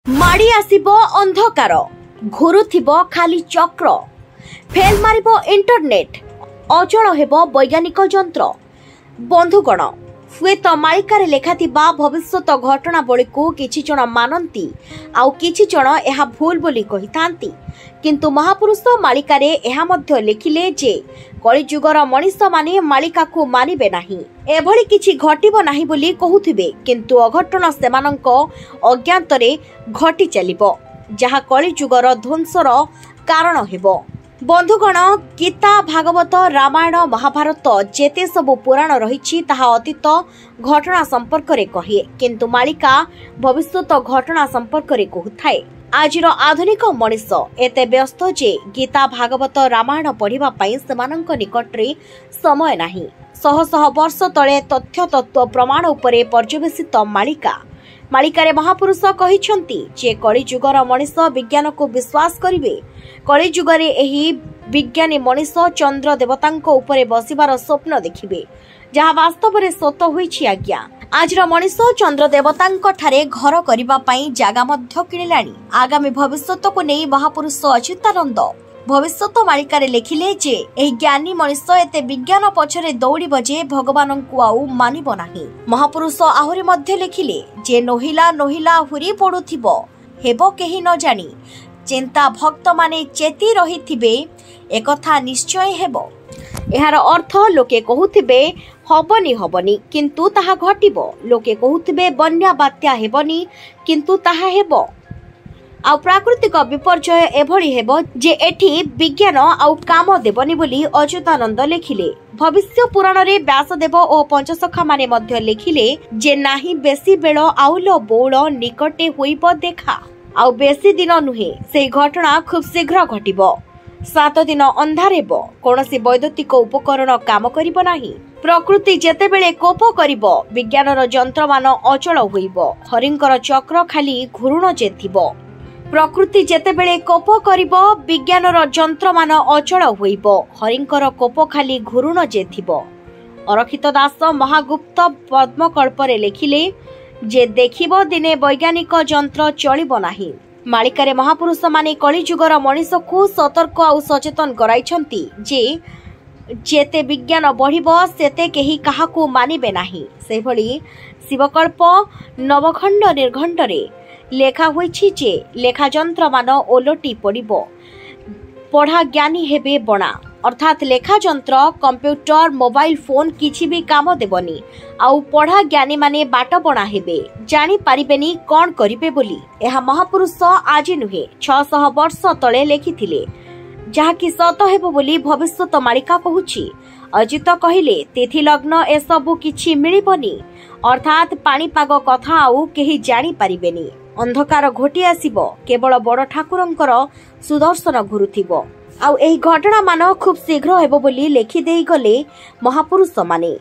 माड़ी आसिबो अंधकार घुरुथिबो खाली चक्र फेल मारिबो इंटरनेट अचल हेबो वैज्ञानिक जंत्र। बंधुगण हुएत मालिकार लेखाथिबा भविष्यत घटनावली को किछि जण मानंती आउ किछि जण एहा भूल बोली कहितांती, किंतु महापुरुष मालिकारे एहा मध्य लेखिले जे कलिजुगर मनीष माने मालिका को मानिबे नाही, एभली किछि घटिबो नाही बोली कहूथिबे, किंतु अघटन सेमानंक अज्ञातरे घटी चलिबो जहा कलिजुगर ध्वंसर कारण हेबो। बंधुगण गीता भागवत रामायण महाभारत जेते सबु पुराण रही ताहा अतीत घटना संपर्क रे कहे, किंतु मालिका भविष्यत घटना संपर्क रे कहूथाए। आजिर आधुनिक मनीष एते व्यस्त जे गीता भागवत रामायण पढ़िबा पई सेमानंक निकटरे समय नाही। शह शह वर्ष तले तथ्य तत्व प्रमाण उपरे पर्यवेसित मालिकारे महापुरुष कहिछंती जे कलिजुगर मनीष विज्ञान को विश्वास करिवे। कलिजुगरे एही विज्ञानी मनीष चंद्र देवतांको उपरे बसिबार स्वप्न देखिबे, जहा वास्तव रे सत होईछि। आज्ञा आजिर मनीष चंद्र देवतांको ठारे घर करिबा पई जागा मध्य किणिलाणी। आगामी भविष्यत को नै महापुरुष अच्युतानंद भविष्यत मालिकारे लेखिले जे एही ज्ञानी मनीष एते विज्ञान पछरे दौड़िब जे भगवान को आउ मानिब नाही। महापुरुष आहुरी मध्य लेखिले जे नोहिला नोहिला हुरी पडुथिबो हेबो केही न जानी, चिंता भक्त माने चेती रहिथिबे एकथा निश्चय हेबो। एहार अर्थ लोके कहूथिबे हबनी हबनी किंतु ताहा घटिबो, लोके कहूथिबे बन्या बात्या हेबनी किंतु ताहा हेबो। आ प्राकृतिक विपर्यय एभली हेबो जे एठी विज्ञान आउ काम देबनी बोली अच्युतानंद लेखिले। भविष्य पुराण रे व्यासदेव और पंचसखा माने मध्य लेखिले जे नाही बेसी बेळ आउल बौळ निकटे होइबो देखा, आउ बेसी दिन नुहे से घटना खूब शीघ्र घटिबो। 7 दिन अंधार हेबो, कोनोसी वैद्युतिक उपकरण काम करिबो नाही। प्रकृति जेतेबेले कोप करिबो विज्ञानर जंत्रमान अचल होइबो, हरिंकर चक्र खाली घूर्ण जे थिबो। प्रकृति जेतेबेले कोप करिबो विज्ञानर जंत्रमान अचल होइबो, हरिंकर कोप खाली घूर्ण जे थिबो। अरखित दास महागुप्त पद्मकल्परे लेखिले जे देखिबो दिने वैज्ञानिक जंत्र चलिबो नाही। मालिकारे महापुरुष माने कलिजुगर मनीष को सतर्क आउ सचेतन कराइछंती जे जेते विज्ञान बढ़िबो सेते केही काहाकू मानिबे नाही। सेभली शिवकल्प नवखंड निर्घंटरे लेखा होईछि जे लेखा जंत्र मान ओलटी पड़िबो, पढ़ा ज्ञानी हेबे बणा, अर्थात लेखा जंत्र कंप्यूटर मोबाइल फोन किछि भी काम देबनी, आउ पढ़ा ज्ञानी माने बाट बणा हेबे, जानि पारिबेनी कोन करिबे बोली। एहा महापुरुष आज नुहे 600 वर्ष तले लेखिथिले, जहा कि सत हेबो बोली भविष्यत मालिका कहूछि। अजित कहिले तिथि लग्न ए सबु किछि मिलिबनी, अर्थात पाणीपाग कथा आउ केही जानि पारिबेनी। अंधकार घोटी आसिबो, केवल बड़ ठाकुरंकर सुदर्शन घुरुथिबो, आउ एही घटना मान खूब शीघ्र हेबो बोली लेखि देई गले महापुरुष माने।